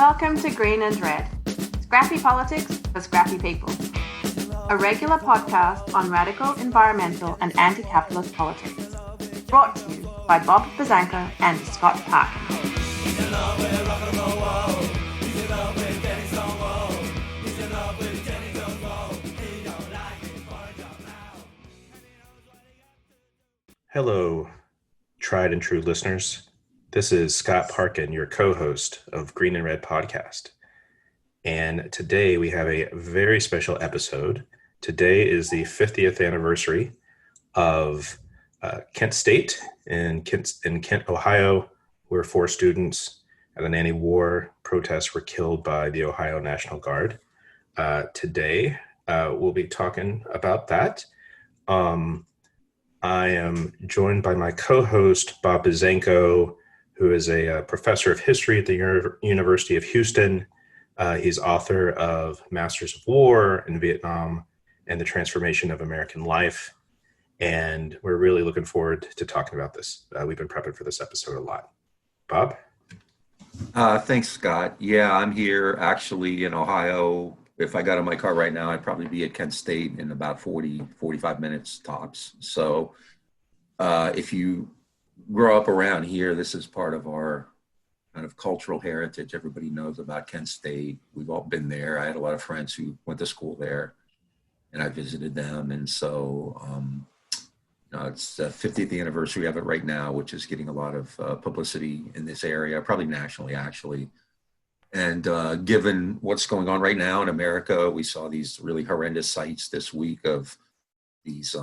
Welcome to Green and Red, scrappy politics for scrappy people. A regular podcast on radical, environmental and anti-capitalist politics. Brought to you by Bob Bazanko and Scott Parkin. Hello, tried and true listeners. This is Scott Parkin, your co-host of Green and Red podcast. And today we have a very special episode. Today is the 50th anniversary of Kent State in Kent, Ohio, where 4 students at an anti-war protest were killed by the Ohio National Guard. Today we'll be talking about that. I am joined by my co-host, Bob Bazanko, who is a professor of history at the University of Houston. He's author of Masters of War in Vietnam and the Transformation of American Life. And we're really looking forward to talking about this. We've been prepping for this episode a lot. Bob? Thanks, Scott. Yeah, I'm here actually in Ohio. If I got in my car right now, I'd probably be at Kent State in about 45 minutes tops. So if you grow up around here, this is part of our kind of cultural heritage. Everybody knows about Kent State. We've all been there. I had a lot of friends who went to school there, and I visited them. And so it's the 50th anniversary of it right now, which is getting a lot of publicity in this area, probably nationally, actually. And given what's going on right now in America, we saw these really horrendous sights this week of these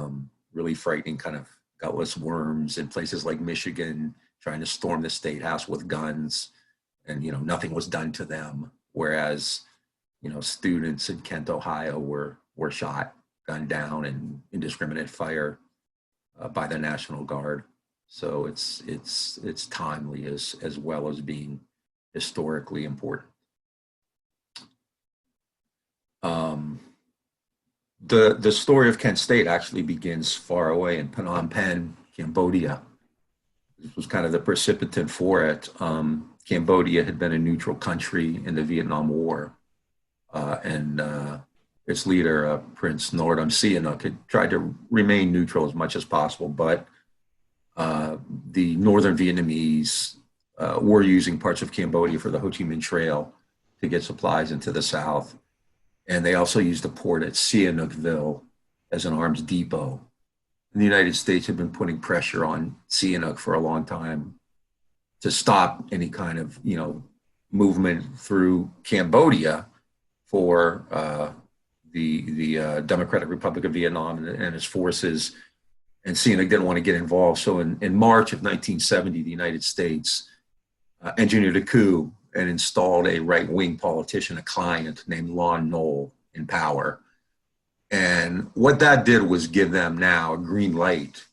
really frightening kind of gutless worms in places like Michigan trying to storm the state house with guns, and nothing was done to them. Whereas students in Kent, Ohio were shot, gunned down, in indiscriminate fire by the National Guard. So it's timely as well as being historically important. The story of Kent State actually begins far away in Phnom Penh, Cambodia. This was kind of the precipitant for it. Cambodia had been a neutral country in the Vietnam War, and its leader, Prince Norodom Sihanouk, had tried to remain neutral as much as possible, but the northern Vietnamese were using parts of Cambodia for the Ho Chi Minh Trail to get supplies into the south. And they also used a port at Sihanoukville as an arms depot. And the United States had been putting pressure on Sihanouk for a long time to stop any kind of, movement through Cambodia for the Democratic Republic of Vietnam and its forces. And Sihanouk didn't want to get involved. So in March of 1970, the United States engineered a coup and installed a right-wing politician, a client named Lon Nol, in power. And what that did was give them now a green light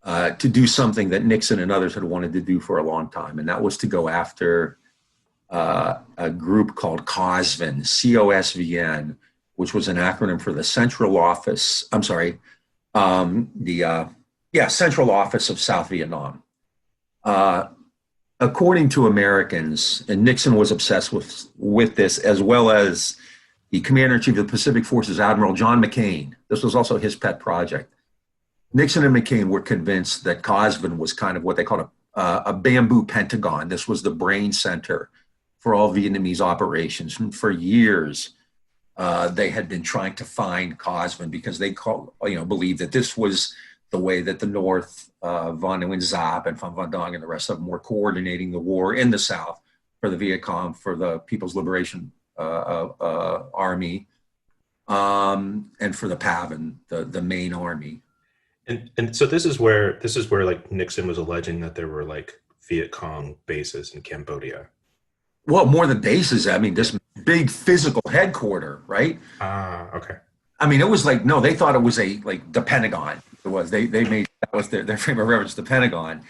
to do something that Nixon and others had wanted to do for a long time. And that was to go after a group called COSVN, COSVN, which was an acronym for the Central Office of South Vietnam. According to Americans, and Nixon was obsessed with this, as well as the Commander-in-Chief of the Pacific Forces, Admiral John McCain. This was also his pet project. Nixon and McCain were convinced that COSVN was kind of what they called a bamboo pentagon. This was the brain center for all Vietnamese operations. And for years, they had been trying to find COSVN because they believed that this was the way that the North, Von Nguyen Giap and Pham Van Dong and the rest of them were coordinating the war in the South for the Viet Cong, for the People's Liberation Army, and for the PAVN, the main army. And so this is where like Nixon was alleging that there were like Viet Cong bases in Cambodia. Well, more than bases. I mean, this big physical headquarter, right? Okay. I mean, it was like, no, they thought it was the Pentagon. It was, they made, that was their frame of reference, the Pentagon.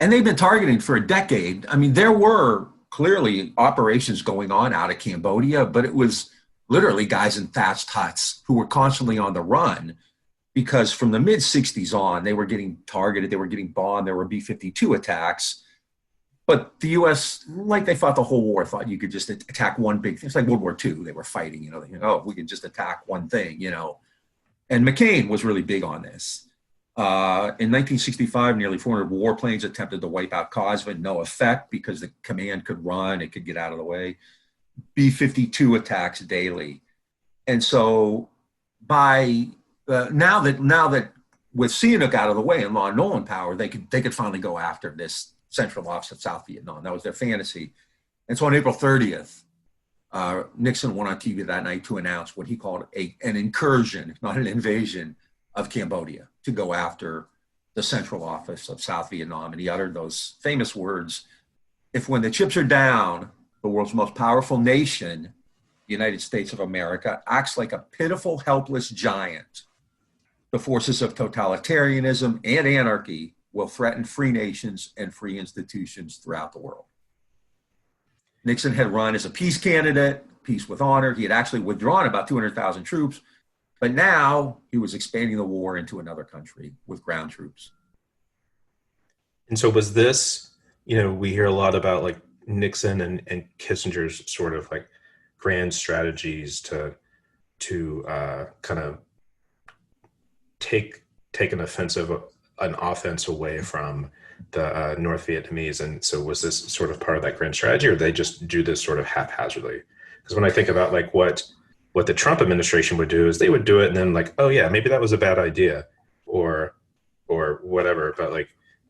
And they've been targeting for a decade. I mean, there were clearly operations going on out of Cambodia, but it was literally guys in thatched huts who were constantly on the run because from the mid 60s on, they were getting targeted, they were getting bombed, there were B-52 attacks. But the U.S., like they fought the whole war, thought you could just attack one big thing. It's like World War II. They were fighting, oh, we could just attack one thing, And McCain was really big on this. In 1965, nearly 400 warplanes attempted to wipe out Kosovo, no effect because the command could run, it could get out of the way. B-52 attacks daily. And so now that with Sihanouk out of the way and Lon Nol in power, they could finally go after this Central Office of South Vietnam. That was their fantasy. And so on April 30th, Nixon went on TV that night to announce what he called an incursion, not an invasion, of Cambodia to go after the Central Office of South Vietnam. And he uttered those famous words, if when the chips are down, the world's most powerful nation, the United States of America, acts like a pitiful, helpless giant, the forces of totalitarianism and anarchy will threaten free nations and free institutions throughout the world. Nixon had run as a peace candidate, peace with honor. He had actually withdrawn about 200,000 troops, but now he was expanding the war into another country with ground troops. And so was this, we hear a lot about like Nixon and Kissinger's sort of like grand strategies to kind of take an offense away from the North Vietnamese. And so was this sort of part of that grand strategy, or they just do this sort of haphazardly? Because when I think about like what the Trump administration would do is they would do it and then like, oh yeah, maybe that was a bad idea or whatever. But like,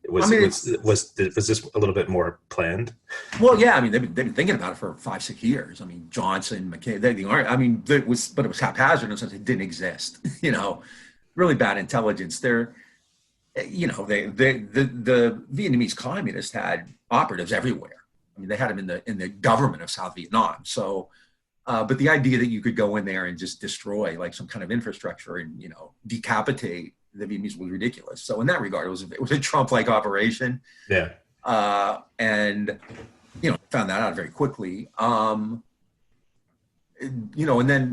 was this a little bit more planned? Well, yeah, I mean, they've been thinking about it for 5-6 years. I mean, Johnson, McCain, but it was haphazard in the sense it didn't exist. Really bad intelligence. The Vietnamese communists had operatives everywhere. I mean, they had them in the government of South Vietnam. So, but the idea that you could go in there and just destroy like some kind of infrastructure and decapitate the Vietnamese was ridiculous. So in that regard, it was a Trump-like operation. Yeah. And found that out very quickly. And then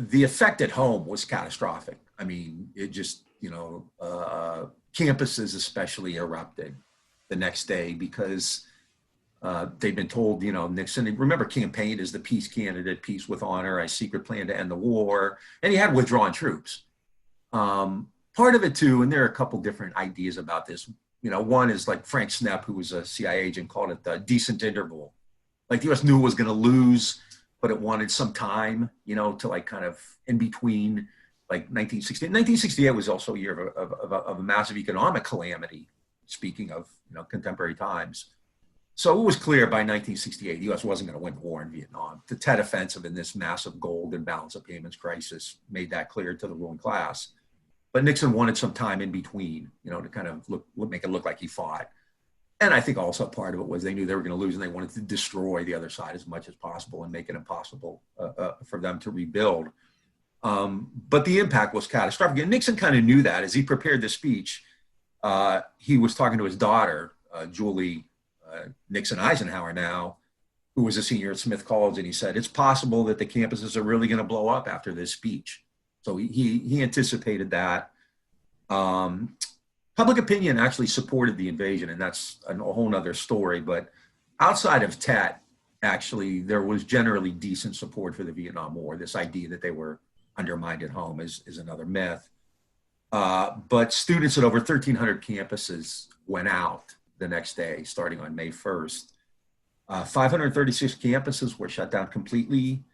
the effect at home was catastrophic. I mean, it just campuses especially erupted the next day because they'd been told, Nixon, remember, campaigned as the peace candidate, peace with honor, a secret plan to end the war, and he had withdrawn troops. Part of it too, and there are a couple different ideas about this. One is like Frank Snepp, who was a CIA agent, called it the decent interval. Like the U.S. knew it was going to lose, but it wanted some time, to like kind of in between. Like 1968 was also a year of a massive economic calamity, speaking of contemporary times. So it was clear by 1968 the U.S. wasn't going to win the war in Vietnam. The Tet Offensive and this massive gold and balance of payments crisis made that clear to the ruling class. But Nixon wanted some time in between, to kind of make it look like he fought. And I think also part of it was they knew they were going to lose and they wanted to destroy the other side as much as possible and make it impossible for them to rebuild. But the impact was catastrophic. And Nixon kind of knew that as he prepared the speech. He was talking to his daughter, Julie Nixon Eisenhower now, who was a senior at Smith College, and he said, it's possible that the campuses are really going to blow up after this speech. So he anticipated that. Public opinion actually supported the invasion, and that's a whole nother story. But outside of Tet, actually, there was generally decent support for the Vietnam War. This idea that they were undermined at home is another myth. But students at over 1,300 campuses went out the next day, starting on May 1st. 536 campuses were shut down completely.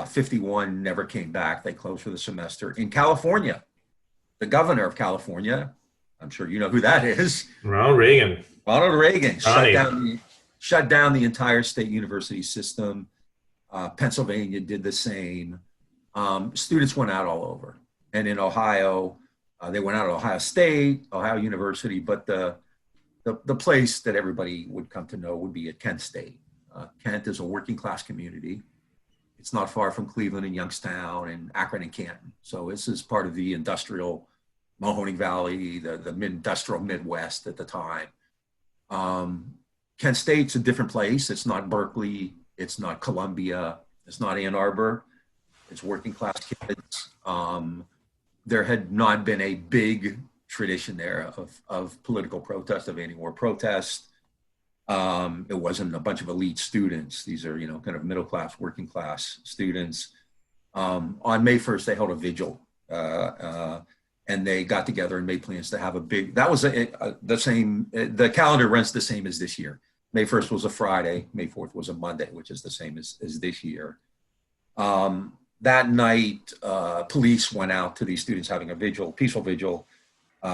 51 never came back. They closed for the semester. In California, the governor of California, I'm sure you know who that is. Ronald Reagan shut down the entire state university system. Pennsylvania did the same. Students went out all over. And in Ohio, they went out at Ohio State, Ohio University, but the place that everybody would come to know would be at Kent State. Kent is a working class community. It's not far from Cleveland and Youngstown and Akron and Canton. So this is part of the industrial Mahoning Valley, the industrial Midwest at the time. Kent State's a different place. It's not Berkeley. It's not Columbia. It's not Ann Arbor. It's working class kids. There had not been a big tradition there of political protest, of anti-war protest. It wasn't a bunch of elite students. These are, kind of middle class, working class students. On May 1st, they held a vigil, and they got together and made plans to have a big, that was the same, the calendar runs the same as this year. May 1st was a Friday, May 4th was a Monday, which is the same as this year. That night, police went out to these students having a vigil, peaceful vigil.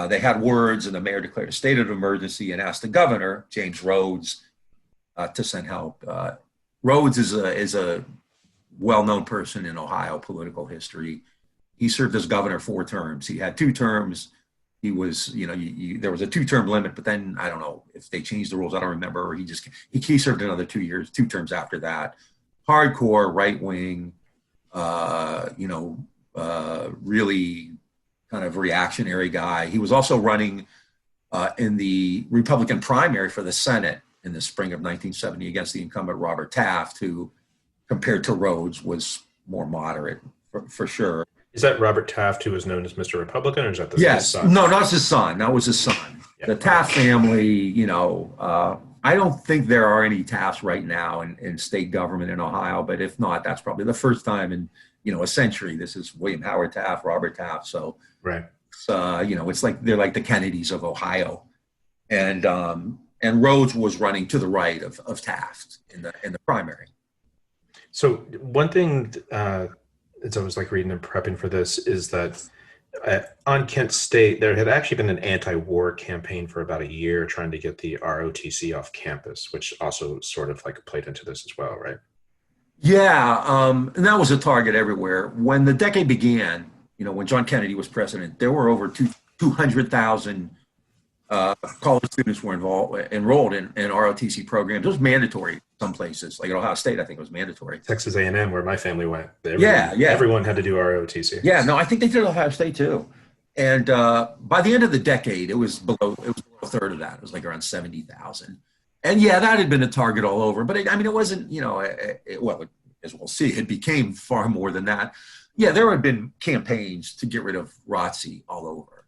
They had words, and the mayor declared a state of emergency and asked the governor, James Rhodes, to send help. Rhodes is a well-known person in Ohio political history. He served as governor 4 terms. He had 2 terms. He was, there was a 2-term limit, but then I don't know if they changed the rules. I don't remember. Or he served another 2 years, 2 terms after that. Hardcore, right-wing, really kind of reactionary guy. He was also running in the Republican primary for the Senate in the spring of 1970 against the incumbent Robert Taft, who, compared to Rhodes, was more moderate for sure. Is that Robert Taft, who was known as Mr. Republican, or is that his son? No, not his son. That was his son. Yeah. The Taft family, I don't think there are any Tafts right now in state government in Ohio, but if not, that's probably the first time in, a century. This is William Howard Taft, Robert Taft. So, right. It's like they're like the Kennedys of Ohio, and Rhodes was running to the right of Taft in the primary. So one thing, as I was reading and prepping for this, is that on Kent State, there had actually been an anti-war campaign for about a year trying to get the ROTC off campus, which also sort of played into this as well, right? Yeah, and that was a target everywhere. When the decade began, when John Kennedy was president, there were over 200,000 college students were enrolled in ROTC programs. It was mandatory in some places, like at Ohio State, I think it was mandatory. Texas A&M, where my family went. Everyone had to do ROTC. Yeah, no, I think they did Ohio State too. And by the end of the decade, it was below a third of that. It was around 70,000. And yeah, that had been a target all over. But it wasn't, as we'll see, it became far more than that. Yeah, there had been campaigns to get rid of ROTC all over.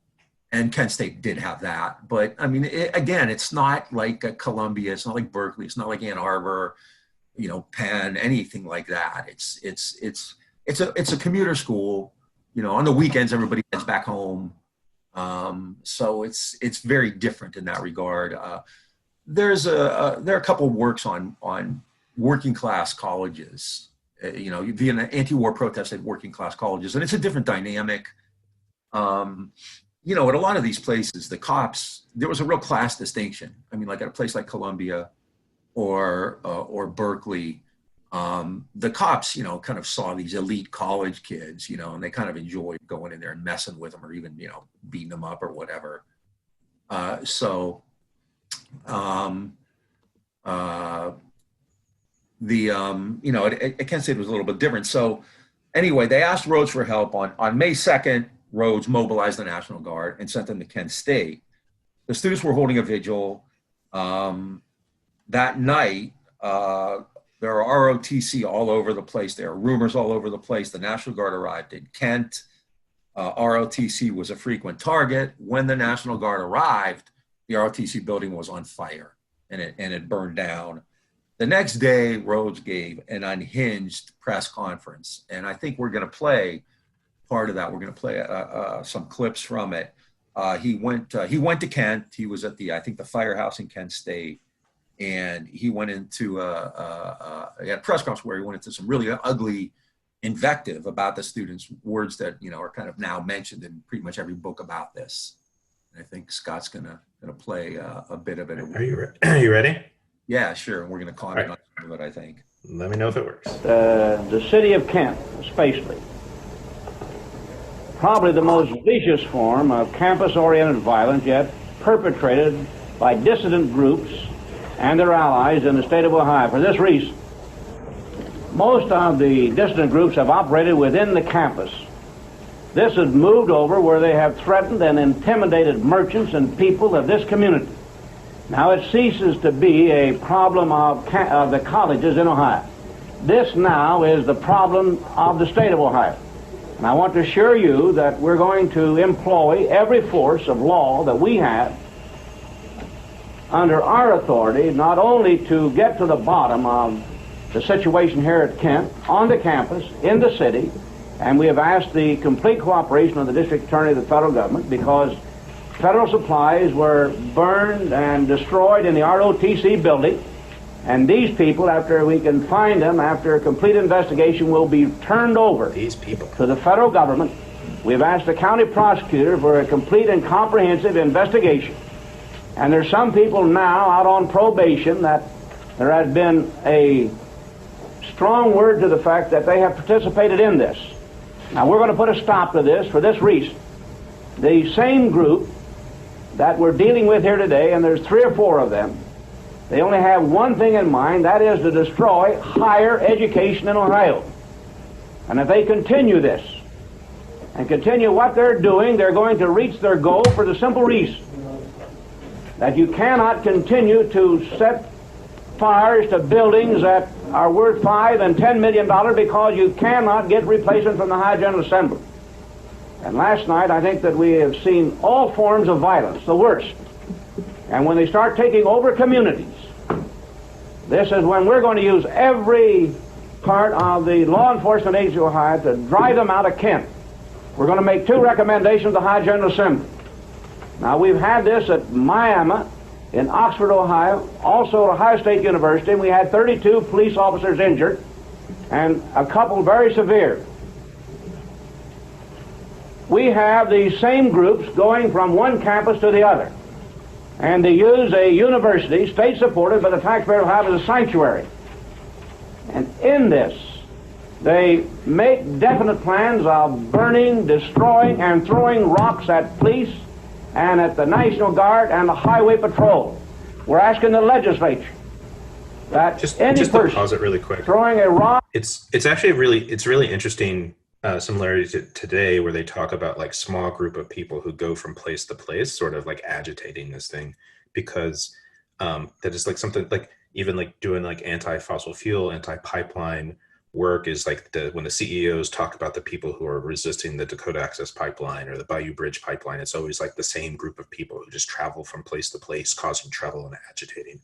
And Kent State did have that. But again, it's not like Columbia. It's not like Berkeley. It's not like Ann Arbor, Penn, anything like that. It's a commuter school. On the weekends, everybody heads back home. So it's very different in that regard. There are a couple of works on working class colleges, via an anti-war protest at working class colleges, and it's a different dynamic. At a lot of these places, the cops, there was a real class distinction. Like at a place like Columbia or Berkeley, the cops, kind of saw these elite college kids, and they kind of enjoyed going in there and messing with them or even, beating them up or whatever. At Kent State was a little bit different. So anyway, they asked Rhodes for help on May 2nd. Rhodes mobilized the National Guard and sent them to Kent State. The students were holding a vigil. That night, there are ROTC all over the place. There are rumors all over the place. The National Guard arrived in Kent. ROTC was a frequent target. When the National Guard arrived, the ROTC building was on fire and it burned down. The next day, Rhodes gave an unhinged press conference. And I think we're going to play part of that. We're going to play some clips from it. He went to Kent. He was at the firehouse in Kent State. And he went into a press conference where he went into some really ugly invective about the students, words that, are kind of now mentioned in pretty much every book about this. And I think Scott's gonna play a bit of it. Are you ready? Yeah, sure. And we're gonna comment on some of it, I think. Let me know if it works. The city of Kent, especially, probably the most vicious form of campus-oriented violence yet perpetrated by dissident groups and their allies in the state of Ohio. For this reason, most of the dissident groups have operated within the campus. This has moved over where they have threatened and intimidated merchants and people of this community. Now it ceases to be a problem of the colleges in Ohio. This now is the problem of the state of Ohio. And I want to assure you that we're going to employ every force of law that we have under our authority not only to get to the bottom of the situation here at Kent, on the campus, in the city, and we have asked the complete cooperation of the district attorney of the federal government because federal supplies were burned and destroyed in the ROTC building, and these people, after we can find them, after a complete investigation, will be turned over to the federal government. We've asked the county prosecutor for a complete and comprehensive investigation. And there's some people now out on probation that there has been a strong word to the fact that they have participated in this. Now, we're going to put a stop to this for this reason. The same group that we're dealing with here today, and there's 3 or 4 of them, they only have one thing in mind, that is to destroy higher education in Ohio. And if they continue this, and continue what they're doing, they're going to reach their goal for the simple reason that you cannot continue to set fires to buildings that are worth $5 and $10 million because you cannot get replacement from the High General Assembly. And last night, I think that we have seen all forms of violence, the worst. And when they start taking over communities, this is when we're going to use every part of the law enforcement agency of Ohio to drive them out of Kent. We're going to make 2 recommendations to the High General Assembly. Now, we've had this at Miami, in Oxford, Ohio, also at Ohio State University, and we had 32 police officers injured, and a couple very severe. We have these same groups going from one campus to the other, and they use a university, state-supported by the taxpayer of Ohio, as a sanctuary. And in this, they make definite plans of burning, destroying, and throwing rocks at police and at the National Guard and the Highway Patrol. We're asking the legislature that any person to pause it really quick. Throwing a rock. It's actually really interesting similarity to today, where they talk about like small group of people who go from place to place, sort of like agitating this thing, because that is like something like even like doing like anti-fossil fuel, anti-pipeline work is like when the CEOs talk about the people who are resisting the Dakota Access Pipeline or the Bayou Bridge Pipeline, it's always like the same group of people who just travel from place to place, causing trouble and agitating.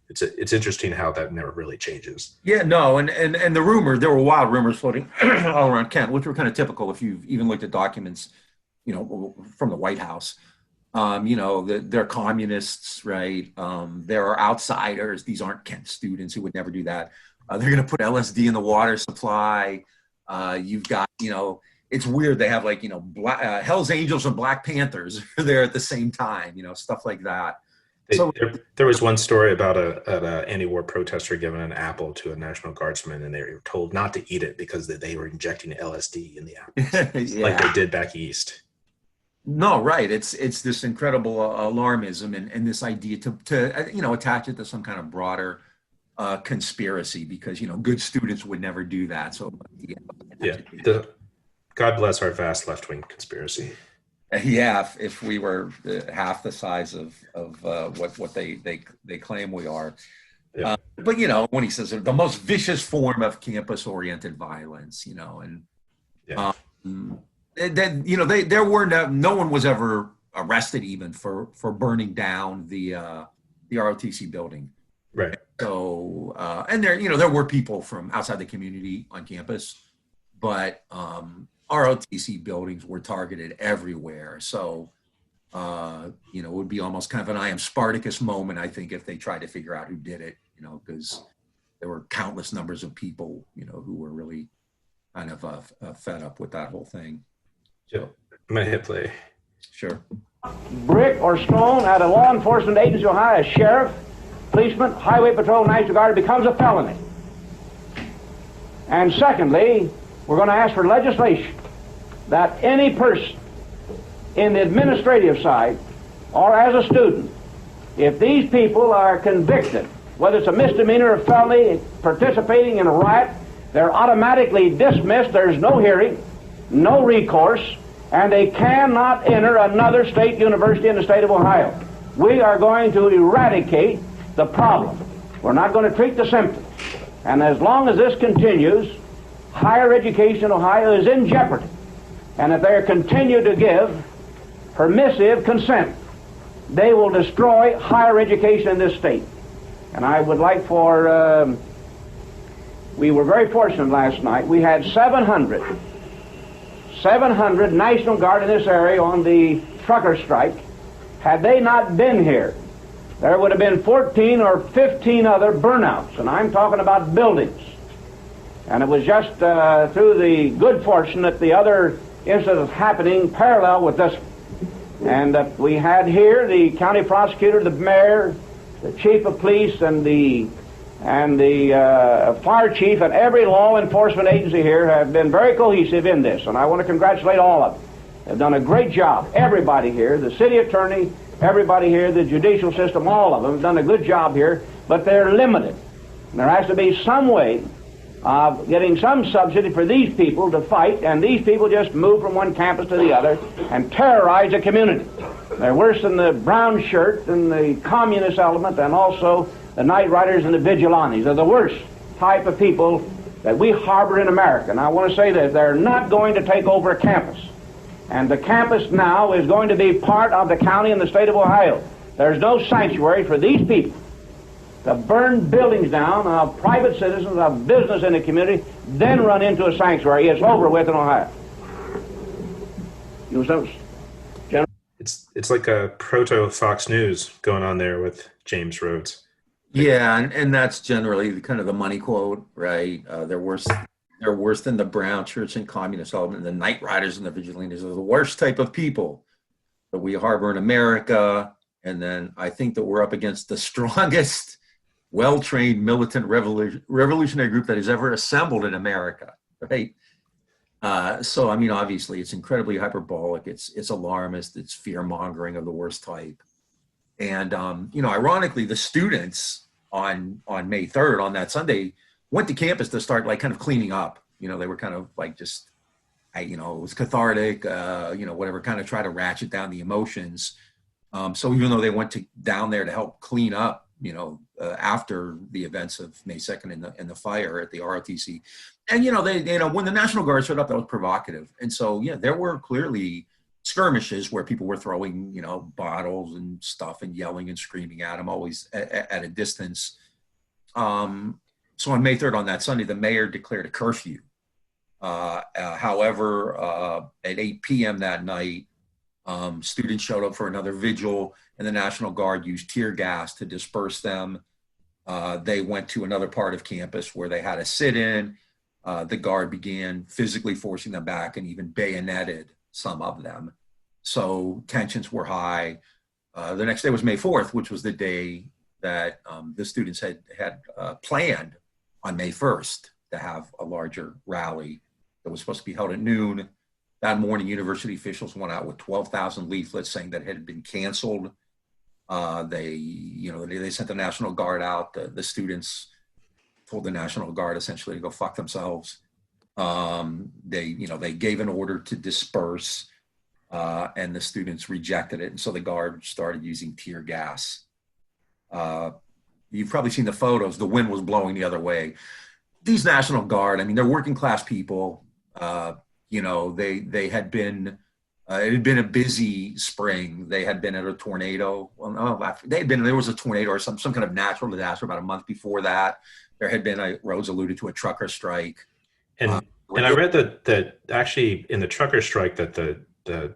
It's interesting how that never really changes. Yeah, no, and the rumor, there were wild rumors floating all around Kent, which were kind of typical if you've even looked at documents, from the White House. They're communists, right? There are outsiders. These aren't Kent students who would never do that. They're going to put LSD in the water supply. You've got, it's weird. They have like, Hell's Angels and Black Panthers are there at the same time, stuff like that. There was one story about an anti-war protester giving an apple to a National Guardsman, and they were told not to eat it because they were injecting LSD in the apple, yeah. Like they did back east. No, right. It's this incredible alarmism and this idea to attach it to some kind of broader conspiracy, because good students would never do that. So God bless our vast left-wing conspiracy. Yeah, if we were half the size of what they claim we are. Yeah. But when he says the most vicious form of campus-oriented violence, there were no one was ever arrested even for burning down the ROTC building. Right. So and there were people from outside the community on campus, but ROTC buildings were targeted everywhere. So, it would be almost kind of an I am Spartacus moment, I think, if they tried to figure out who did it, because there were countless numbers of people, who were really kind of fed up with that whole thing. So, I'm going to hit play. Sure. Brick or stone at a law enforcement agency, Ohio, a sheriff, policeman, highway patrol, National Guard, becomes a felony. And secondly, we're going to ask for legislation that any person in the administrative side or as a student, if these people are convicted, whether it's a misdemeanor or felony, participating in a riot, they're automatically dismissed. There's no hearing, no recourse, and they cannot enter another state university in the state of Ohio. We are going to eradicate the problem. We're not going to treat the symptoms. And as long as this continues, higher education in Ohio is in jeopardy. And if they continue to give permissive consent, they will destroy higher education in this state. And I would like for, we were very fortunate last night. We had 700 National Guard in this area on the trucker strike. Had they not been here, there would have been 14 or 15 other burnouts, and I'm talking about buildings. And it was just through the good fortune that the other incidents happening parallel with this one. And we had here the county prosecutor, the mayor, the chief of police, and the fire chief, and every law enforcement agency here have been very cohesive in this. And I want to congratulate all of them. They've done a great job. Everybody here, the city attorney, everybody here, the judicial system, all of them have done a good job here, but they're limited. And there has to be some way of getting some subsidy for these people to fight, and these people just move from one campus to the other and terrorize the community. They're worse than the brown shirt and the communist element, and also the night riders and the vigilantes. They're the worst type of people that we harbor in America. And I want to say this, they're not going to take over a campus. And the campus now is going to be part of the county and the state of Ohio. There's no sanctuary for these people to burn buildings down of private citizens, of business in the community, then run into a sanctuary. It's over with in Ohio. You know, General? It's like a proto Fox News going on there with James Rhodes. Yeah, and that's generally kind of the money quote, right? They're worse than the brown church and communist element. The night riders and the vigilantes are the worst type of people that we harbor in America. And then I think that we're up against the strongest, well-trained militant revolutionary group that has ever assembled in America, right? So, I mean, obviously, it's incredibly hyperbolic. It's alarmist. It's fear-mongering of the worst type. And, you know, ironically, the students on May 3rd, on that Sunday, went to campus to start, like, kind of cleaning up. You know, they were kind of, like, just, you know, it was cathartic, you know, whatever, kind of try to ratchet down the emotions. So even though they went down there to help clean up, you know, after the events of May 2nd and the fire at the ROTC. And, you know, when the National Guard showed up, that was provocative. And so, yeah, there were clearly skirmishes where people were throwing, you know, bottles and stuff and yelling and screaming at them, always at a distance. So on May 3rd, on that Sunday, the mayor declared a curfew. However, at 8 p.m. that night, students showed up for another vigil, and the National Guard used tear gas to disperse them. They went to another part of campus where they had a sit-in. The Guard began physically forcing them back and even bayoneted some of them. So tensions were high. The next day was May 4th, which was the day that the students had planned on May 1st to have a larger rally that was supposed to be held at noon. That morning, university officials went out with 12,000 leaflets saying that it had been canceled. They sent the National Guard out. The students told the National Guard essentially to go fuck themselves. They gave an order to disperse, and the students rejected it. And so the Guard started using tear gas. You've probably seen the photos. The wind was blowing the other way. These National Guard, I mean, they're working class people. They had been, it had been a busy spring. They had been at a tornado. There was a tornado or some kind of natural disaster about a month before that. There had been, Rhodes alluded to, a trucker strike. And I read that actually in the trucker strike that the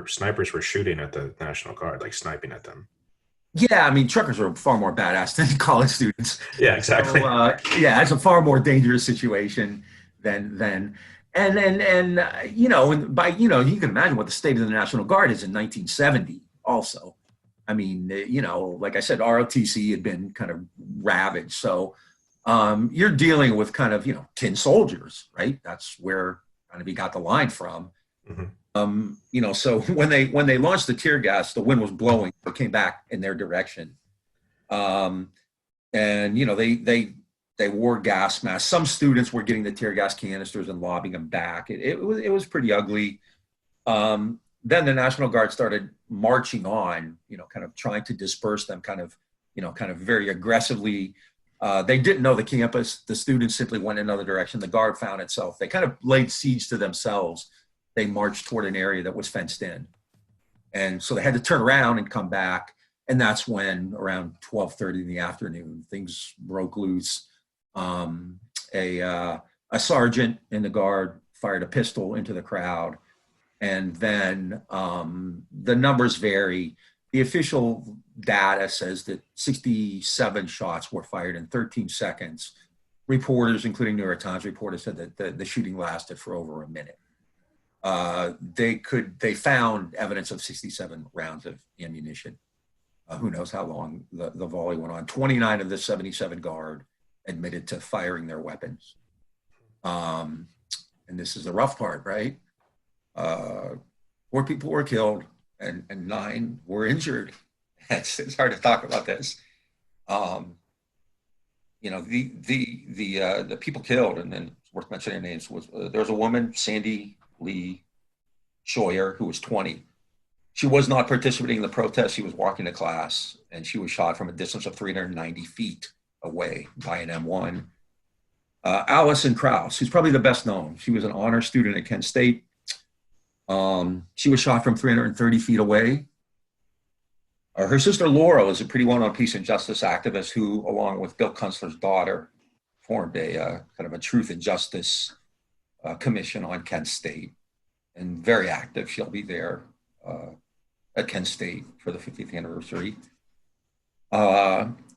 snipers were shooting at the National Guard, like sniping at them. Yeah, I mean, truckers are far more badass than college students. Yeah, exactly. So, it's a far more dangerous situation than. And you can imagine what the state of the National Guard is in 1970 also. I mean, like I said, ROTC had been kind of ravaged. So you're dealing with kind of, tin soldiers, right? That's where kind of he got the line from. Mm-hmm. So when they launched the tear gas, the wind was blowing, it came back in their direction. They wore gas masks. Some students were getting the tear gas canisters and lobbing them back. It was pretty ugly. Then the National Guard started marching on, kind of trying to disperse them kind of very aggressively. They didn't know the campus. The students simply went in another direction. The Guard found itself. They kind of laid siege to themselves. They marched toward an area that was fenced in. And so they had to turn around and come back. And that's when, around 12:30 in the afternoon, things broke loose. A sergeant in the guard fired a pistol into the crowd. And then the numbers vary. The official data says that 67 shots were fired in 13 seconds. Reporters, including New York Times reporters, said that the shooting lasted for over a minute. They found evidence of 67 rounds of ammunition. Who knows how long the volley went on. 29 of the 77 guard admitted to firing their weapons. And this is the rough part, right? 4 people were killed and 9 were injured. It's hard to talk about this. The people killed, and then it's worth mentioning their names, there was a woman, Sandy Lee Scheuer, who was 20. She was not participating in the protest. She was walking to class, and she was shot from a distance of 390 feet away by an M1. Allison Krauss, who's probably the best known. She was an honor student at Kent State. She was shot from 330 feet away. Her sister Laura is a pretty well-known peace and justice activist who, along with Bill Kunstler's daughter, formed a kind of a truth and justice commission on Kent State, and very active. She'll be there at Kent State for the 50th anniversary.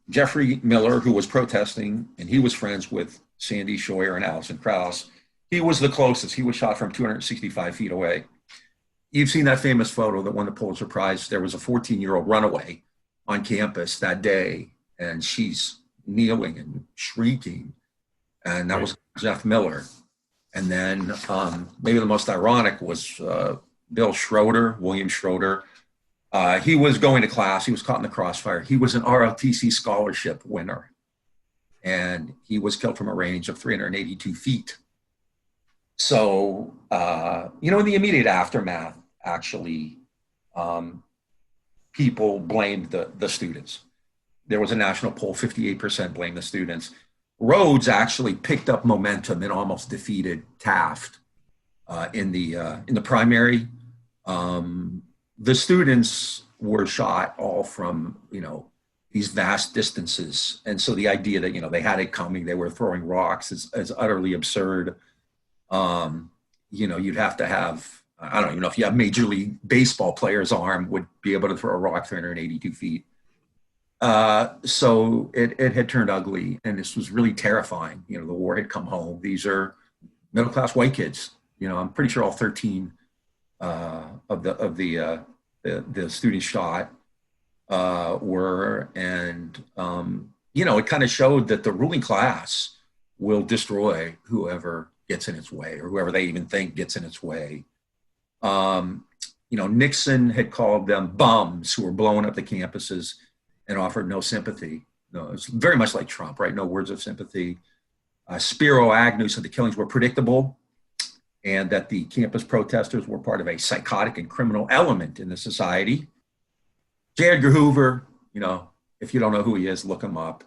Jeffrey Miller, who was protesting, and he was friends with Sandy Scheuer and Allison Krauss. He was the closest. He was shot from 265 feet away. You've seen that famous photo that won the Pulitzer Prize. There was a 14-year-old runaway on campus that day, and she's kneeling and shrieking. And that was Jeff Miller. And then maybe the most ironic was Bill Schroeder, William Schroeder. He was going to class. He was caught in the crossfire. He was an ROTC scholarship winner, and he was killed from a range of 382 feet. So, in the immediate aftermath, actually, people blamed the students. There was a national poll, 58% blamed the students. Rhodes actually picked up momentum and almost defeated Taft in the primary. The students were shot all from, these vast distances. And so the idea that, they had it coming, they were throwing rocks is utterly absurd. You'd have to have, I don't even know if you have Major League Baseball player's arm would be able to throw a rock 382 feet. So it had turned ugly, and this was really terrifying. The war had come home. These are middle-class white kids. I'm pretty sure all 13 of the students shot were, and it kind of showed that the ruling class will destroy whoever gets in its way, or whoever they even think gets in its way. Nixon had called them bums who were blowing up the campuses and offered no sympathy. No, it's very much like Trump, right? No words of sympathy. Spiro Agnew said the killings were predictable, and that the campus protesters were part of a psychotic and criminal element in the society. J. Edgar Hoover, if you don't know who he is, look him up.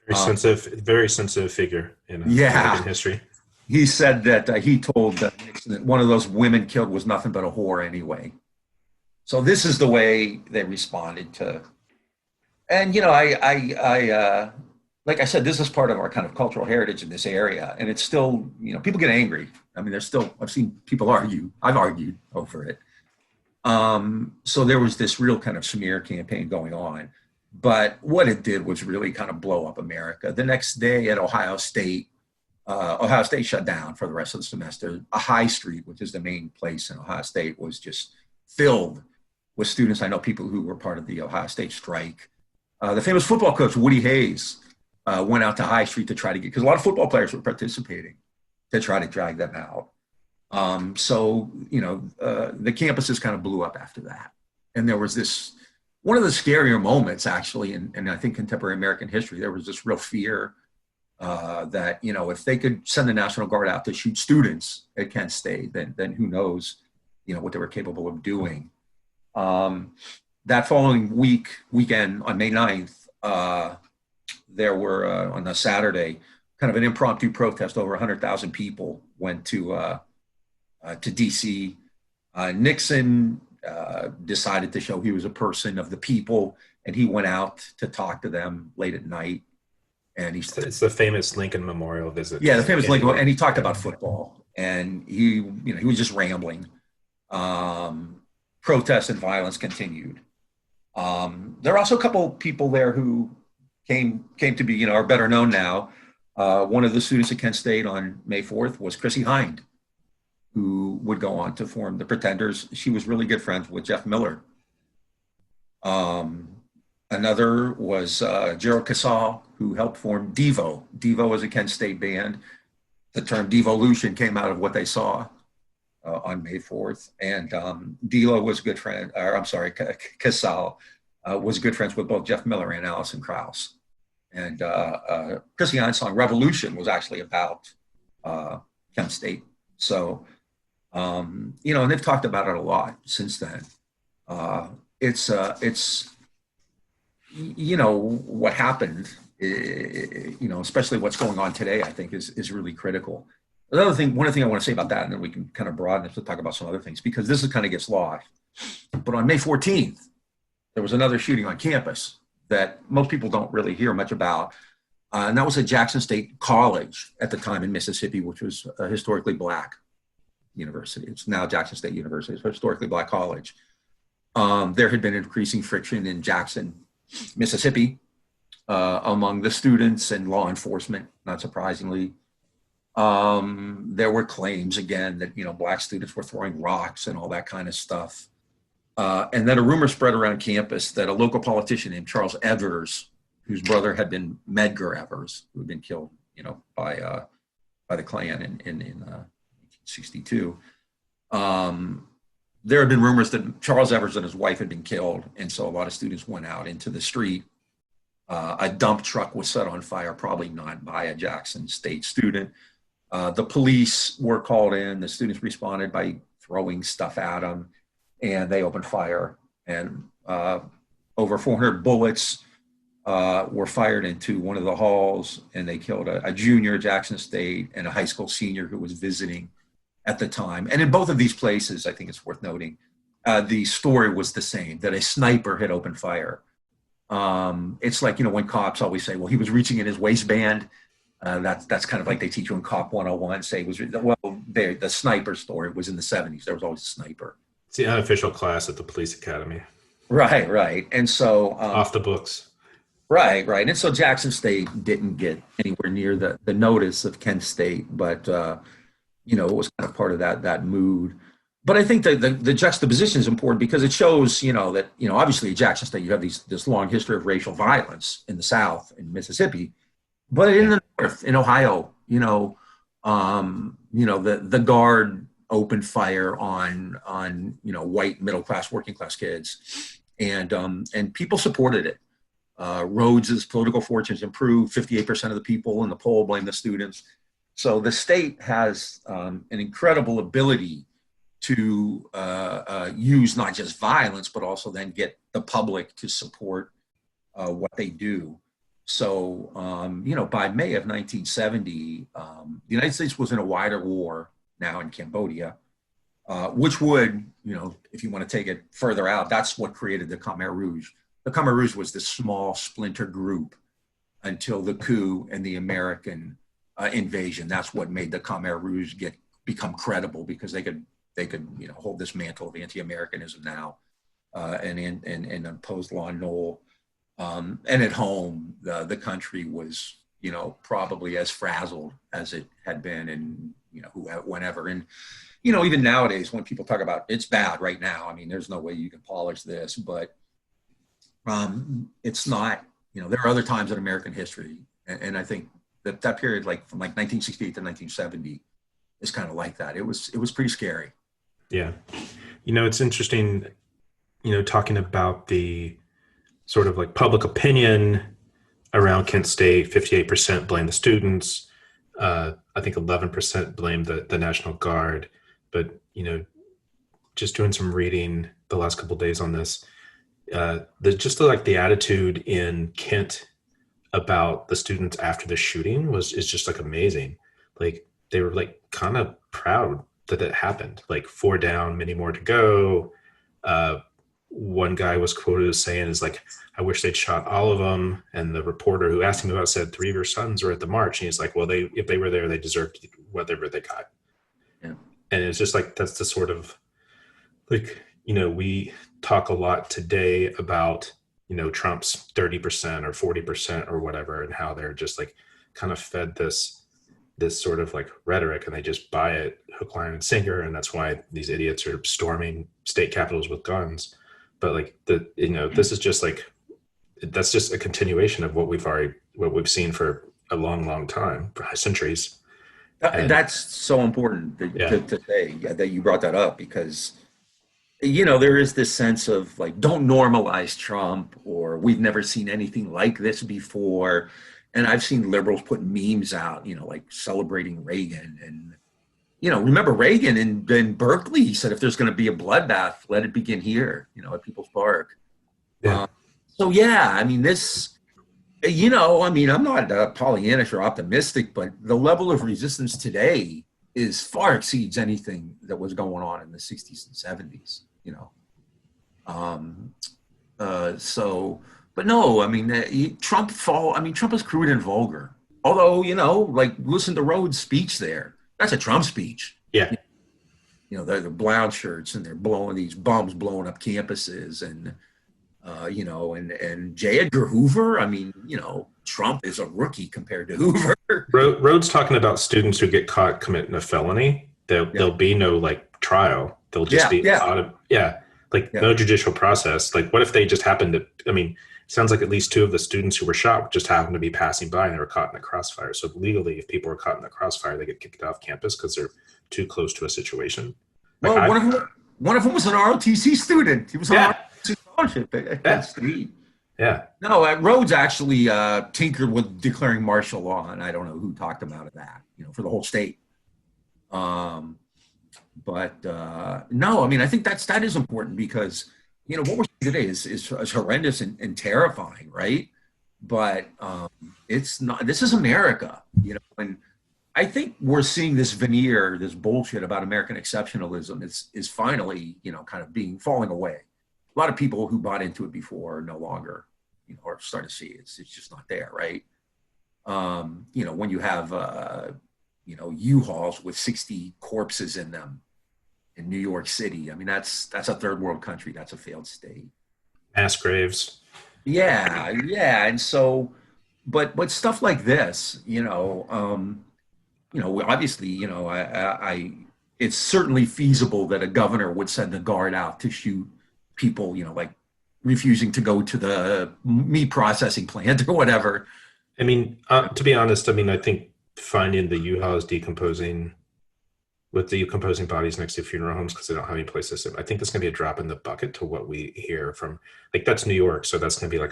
Very sensitive figure in American history. He said that he told Nixon that one of those women killed was nothing but a whore anyway. So this is the way they responded to. And, like I said, this is part of our kind of cultural heritage in this area. And it's still, people get angry. I mean, I've seen people argue. I've argued over it. So there was this real kind of smear campaign going on. But what it did was really kind of blow up America. The next day at Ohio State shut down for the rest of the semester. A High Street, which is the main place in Ohio State, was just filled with students. I know people who were part of the Ohio State strike. The famous football coach, Woody Hayes, went out to High Street to try to because a lot of football players were participating, to try to drag them out. The campuses kind of blew up after that. And there was one of the scarier moments, actually, in I think contemporary American history, there was this real fear that, if they could send the National Guard out to shoot students at Kent State, then who knows, what they were capable of doing. That following weekend on May 9th, there were, on a Saturday, kind of an impromptu protest. Over 100,000 people went to D.C. Nixon decided to show he was a person of the people, and he went out to talk to them late at night. And it's the famous Lincoln Memorial visit. Yeah, the famous Lincoln, and he talked about football, and he was just rambling. Protests and violence continued. There are also a couple people there who came to be, are better known now. One of the students at Kent State on May 4th was Chrissie Hynde, who would go on to form the Pretenders. She was really good friends with Jeff Miller. Another was Gerald Casal, who helped form Devo. Devo was a Kent State band. The term devolution came out of what they saw on May 4th. And Dilo was a good friend, Casal was good friends with both Jeff Miller and Alison Krauss. And Chrissie Hynde's song Revolution was actually about Kent State. So, and they've talked about it a lot since then. It's what happened, especially what's going on today, I think is really critical. One other thing I want to say about that, and then we can kind of broaden it to talk about some other things, because this kind of gets lost. But on May 14th, there was another shooting on campus that most people don't really hear much about. And that was at Jackson State College at the time in Mississippi, which was a historically Black university. It's now Jackson State University. It's a historically Black college. There had been increasing friction in Jackson, Mississippi, among the students and law enforcement, not surprisingly. There were claims, again, that, Black students were throwing rocks and all that kind of stuff. And then a rumor spread around campus that a local politician named Charles Evers, whose brother had been Medgar Evers, who had been killed, by the Klan in 1962. There had been rumors that Charles Evers and his wife had been killed, and so a lot of students went out into the street. A dump truck was set on fire, probably not by a Jackson State student. The police were called in. The students responded by throwing stuff at them, and they opened fire. And over 400 bullets were fired into one of the halls, and they killed a junior at Jackson State and a high school senior who was visiting at the time. And in both of these places, I think it's worth noting, the story was the same, that a sniper had opened fire. It's like, when cops always say, well, he was reaching in his waistband. That's kind of like they teach you in Cop 101, say the sniper story was in the 70s. There was always a sniper. It's the unofficial class at the police academy. Right. And so off the books. Right. And so Jackson State didn't get anywhere near the notice of Kent State, but it was kind of part of that mood. But I think that the juxtaposition is important because it shows, that, obviously at Jackson State, you have this long history of racial violence in the South, in Mississippi, but in the North, in Ohio, the Guard opened fire on white middle-class, working-class kids, and people supported it. Rhodes's political fortunes improved. 58% of the people in the poll blame the students. So the state has an incredible ability to use not just violence, but also then get the public to support what they do. So, by May of 1970, the United States was in a wider war now in Cambodia, which would, if you want to take it further out, that's what created the Khmer Rouge. The Khmer Rouge was this small splinter group until the coup and the American invasion. That's what made the Khmer Rouge become credible, because they could hold this mantle of anti-Americanism now and impose law and order. And at home, the country was, probably as frazzled as it had been, and whenever. And even nowadays, when people talk about it's bad right now, I mean, there's no way you can polish this, but it's not. There are other times in American history, and I think that period, like from 1968 to 1970, is kind of like that. It was pretty scary. Yeah, it's interesting, talking about the sort of like public opinion around Kent State. 58% blame the students. I think 11% blame the National Guard. But, just doing some reading the last couple of days on this, the attitude in Kent about the students after the shooting is just like amazing. Like they were like kind of proud that it happened, like 4 down, many more to go. one guy was quoted as saying is like, I wish they'd shot all of them. And the reporter who asked him about it said 3 of your sons were at the march. And he's like, well, if they were there, they deserved whatever they got. Yeah. And it's just like, that's the sort of like, we talk a lot today about, Trump's 30% or 40% or whatever, and how they're just like kind of fed this sort of like rhetoric, and they just buy it hook, line, and sinker. And that's why these idiots are storming state capitals with guns. But like this is just like, that's just a continuation of what we've seen for a long, long time, for centuries. And that's so important to say that you brought that up, because there is this sense of like, don't normalize Trump, or we've never seen anything like this before. And I've seen liberals put memes out, like celebrating Reagan. And, remember Reagan in Berkeley, he said, if there's going to be a bloodbath, let it begin here, at People's Park. Yeah. So, yeah, I mean, this, I'm not Pollyannish or optimistic, but the level of resistance today far exceeds anything that was going on in the 60s and 70s, But no, I mean, Trump is crude and vulgar. Although, like listen to Rhodes' speech there. That's a Trump speech. Yeah. They're the brown shirts, and they're blowing these bombs, blowing up campuses, and and J. Edgar Hoover. I mean, Trump is a rookie compared to Hoover. Rhodes talking about students who get caught committing a felony. There'll be no like trial. They'll just be no judicial process. Like, what if they just happened to? I mean, it sounds like at least 2 of the students who were shot just happened to be passing by, and they were caught in a crossfire. So legally, if people are caught in a crossfire, they get kicked off campus because they're too close to a situation. Like, well, one of them was an ROTC student. He was on ROTC scholarship at Kent State. Yeah. No, Rhodes actually tinkered with declaring martial law, and I don't know who talked about that, for the whole state. But no, I mean, I think that is important, because what we're seeing today is horrendous and terrifying, right? But it's not. This is America, and I think we're seeing this veneer, this bullshit about American exceptionalism is finally, kind of falling away. A lot of people who bought into it before are no longer, are starting to see it's just not there, right? When you have, U-Hauls with 60 corpses in them in New York City, I mean, that's a third world country. That's a failed state. Mass graves. Yeah. And so, but stuff like this, obviously, it's certainly feasible that a governor would send the guard out to shoot people, like refusing to go to the meat processing plant or whatever. I mean, to be honest, I think finding the U-Hauls decomposing bodies next to funeral homes because they don't have any place to sit, I think that's going to be a drop in the bucket to what we hear from, like, that's New York. So that's going to be like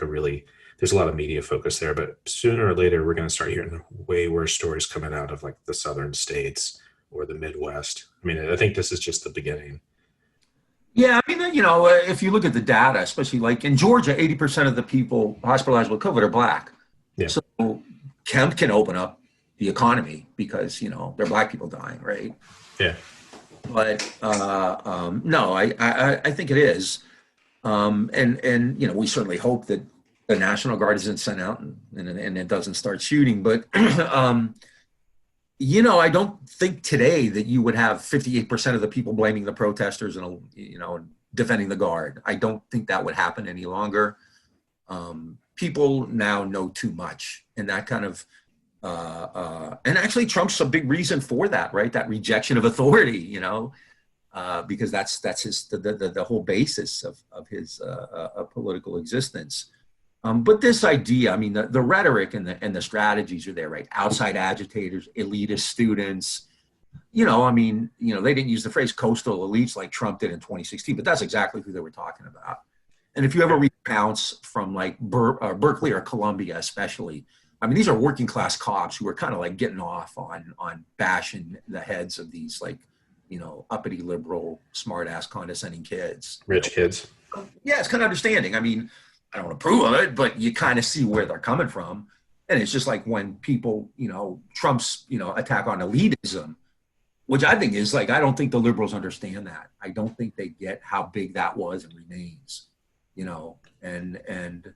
there's a lot of media focus there, but sooner or later, we're going to start hearing way worse stories coming out of like the southern states or the Midwest. I mean, I think this is just the beginning. Yeah, I mean, if you look at the data, especially like in Georgia, 80% of the people hospitalized with COVID are Black. Yeah. So Kemp can open up the economy because, they're Black people dying, right? Yeah. But no, I think it is. And we certainly hope that the National Guard isn't sent out and it doesn't start shooting. But, I don't think today that you would have 58% of the people blaming the protesters and, defending the Guard. I don't think that would happen any longer. People now know too much, and that kind of, and actually Trump's a big reason for that, right? That rejection of authority, because that's his, the whole basis of his political existence. But this idea, I mean, the rhetoric and the strategies are there, right? Outside agitators, elitist students, they didn't use the phrase coastal elites like Trump did in 2016, but that's exactly who they were talking about. And if you ever read accounts from like Berkeley or Columbia, especially, I mean, these are working class cops who are kind of like getting off on bashing the heads of these like, uppity liberal, smart ass condescending kids. Rich kids. Yeah, it's kind of understanding. I mean, I don't approve of it, but you kind of see where they're coming from. And it's just like when people, Trump's, attack on elitism, which I think is like, I don't think the liberals understand that. I don't think they get how big that was and remains, and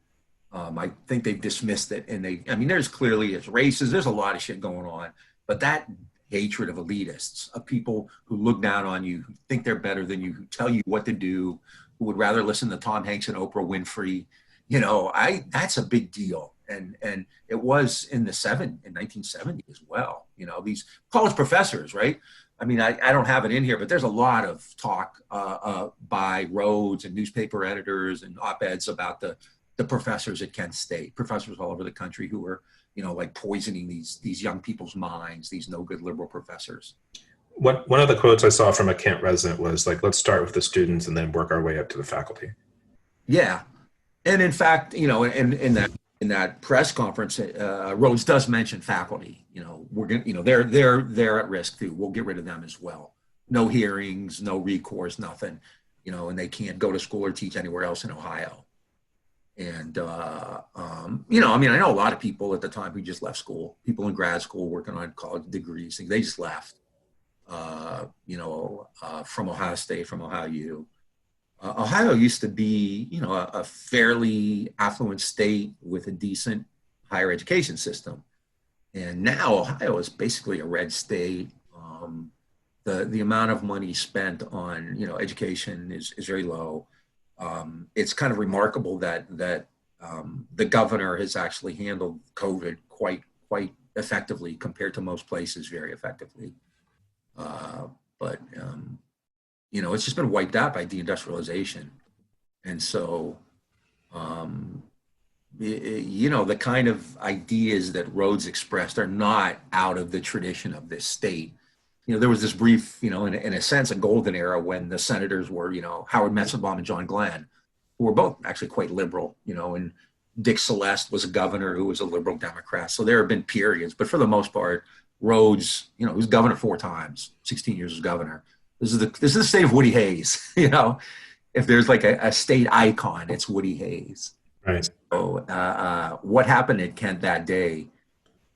I think they've dismissed it. And there's clearly, it's racist, there's a lot of shit going on, but that hatred of elitists, of people who look down on you, who think they're better than you, who tell you what to do, who would rather listen to Tom Hanks and Oprah Winfrey, that's a big deal. And it was in 1970 as well. These college professors, right? I don't have it in here, but there's a lot of talk by Rhodes and newspaper editors and op-eds about the professors at Kent State, professors all over the country who were, like poisoning these young people's minds, these no good liberal professors. One of the quotes I saw from a Kent resident was like, let's start with the students and then work our way up to the faculty. Yeah. And in fact, in that press conference, Rhodes does mention faculty. We're going they're at risk too. We'll get rid of them as well. No hearings, no recourse, nothing. And they can't go to school or teach anywhere else in Ohio. And I know a lot of people at the time who just left school. People in grad school working on college degrees, they just left. From Ohio State, from Ohio U. Ohio used to be, a fairly affluent state with a decent higher education system. And now Ohio is basically a red state. The amount of money spent on, education is very low. It's kind of remarkable that the governor has actually handled COVID quite effectively compared to most places, very effectively. But it's just been wiped out by deindustrialization. And so, the kind of ideas that Rhodes expressed are not out of the tradition of this state. There was this brief, in a sense, a golden era when the senators were, Howard Metzenbaum and John Glenn, who were both actually quite liberal, and Dick Celeste was a governor who was a liberal Democrat. So there have been periods, but for the most part, Rhodes, he was governor 4 times, 16 years as governor. This is the state of Woody Hayes. If there's like a state icon, it's Woody Hayes. Right. So what happened at Kent that day?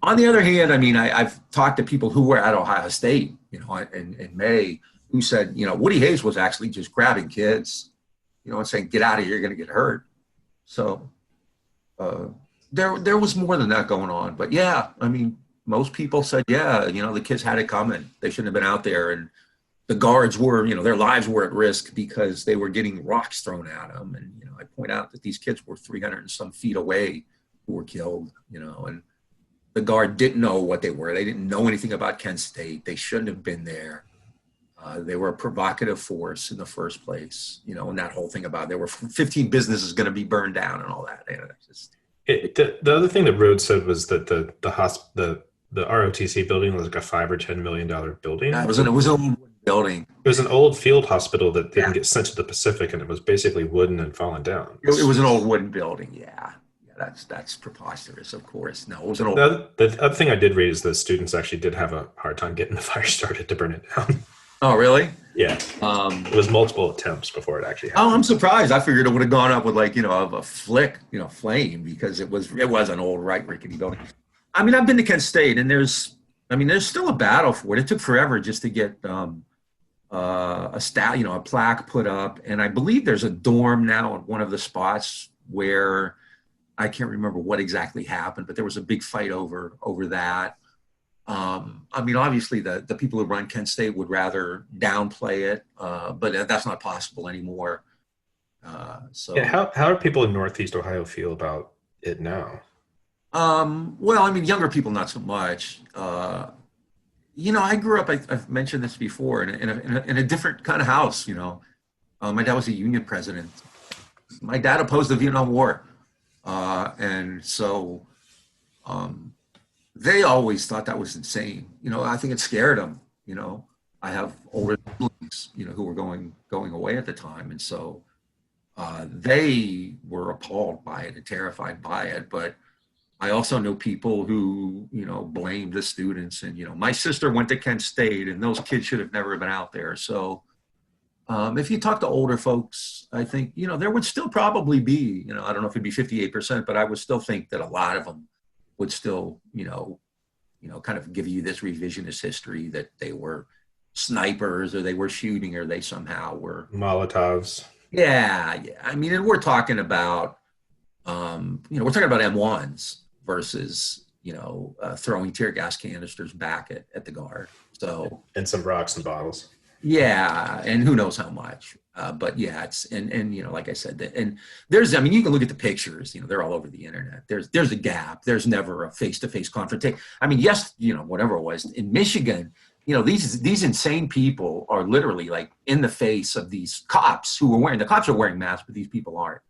On the other hand, I've talked to people who were at Ohio State, in May, who said, Woody Hayes was actually just grabbing kids, and saying, get out of here, you're going to get hurt. So there was more than that going on. But yeah, most people said, yeah, the kids had it coming. They shouldn't have been out there. And the guards were, their lives were at risk because they were getting rocks thrown at them. And, I point out that these kids were 300 and some feet away who were killed, and the guard didn't know what they were. They didn't know anything about Kent State. They shouldn't have been there. They were a provocative force in the first place, and that whole thing about there were 15 businesses going to be burned down and all that. The other thing that Rhodes said was that the ROTC building was like a $5 or $10 million building. It was an old building. It was an old field hospital that didn't get sent to the Pacific, and it was basically wooden and fallen down. It was an old wooden building. Yeah. That's preposterous, of course. No, it was an old. The other thing I did read is the students actually did have a hard time getting the fire started to burn it down. Oh, really? Yeah. It was multiple attempts before it actually happened. Oh, I'm surprised. I figured it would have gone up with a flick, flame, because it was an old rickety building. I've been to Kent State, and there's still a battle for it. It took forever just to get a plaque put up, and I believe there's a dorm now at one of the spots where I can't remember what exactly happened, but there was a big fight over that. Obviously the people who run Kent State would rather downplay it, but that's not possible anymore. How do people in Northeast Ohio feel about it now? Younger people, not so much. I grew up, I've mentioned this before, in a different kind of house, my dad was a union president. My dad opposed the Vietnam War. And so they always thought that was insane. I think it scared them. I have older siblings, who were going away at the time. And so they were appalled by it and terrified by it. But I also know people who, blamed the students. And, my sister went to Kent State, and those kids should have never been out there. So if you talk to older folks, I think, there would still probably be, I don't know if it'd be 58%, but I would still think that a lot of them would still, kind of give you this revisionist history that they were snipers, or they were shooting, or they somehow were Molotovs. Yeah. I mean, and we're talking about, we're talking about M1s versus, throwing tear gas canisters back at the guard. So, and some rocks and bottles. Yeah. And who knows how much, but yeah, like I said, and you can look at the pictures, they're all over the internet. There's a gap. There's never a face-to-face confrontation. I mean, yes, whatever it was in Michigan, these insane people are literally like in the face of these cops the cops are wearing masks, but these people aren't,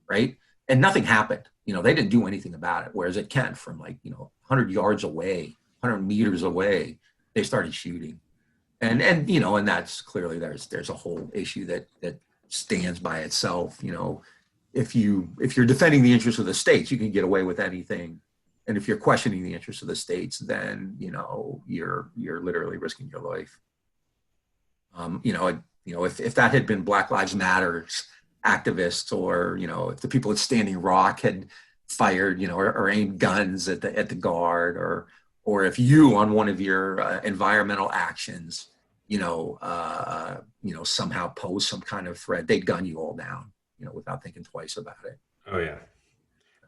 right? And nothing happened. They didn't do anything about it. Whereas at Kent, from 100 yards away, 100 meters away, they started shooting. And that's clearly there's a whole issue that stands by itself. If you're defending the interests of the states, you can get away with anything. And if you're questioning the interests of the states, then you're literally risking your life. If that had been Black Lives Matter activists, or if the people at Standing Rock had fired or aimed guns at the guard, or if you on one of your environmental actions somehow pose some kind of threat, they'd gun you all down without thinking twice about it. Oh yeah.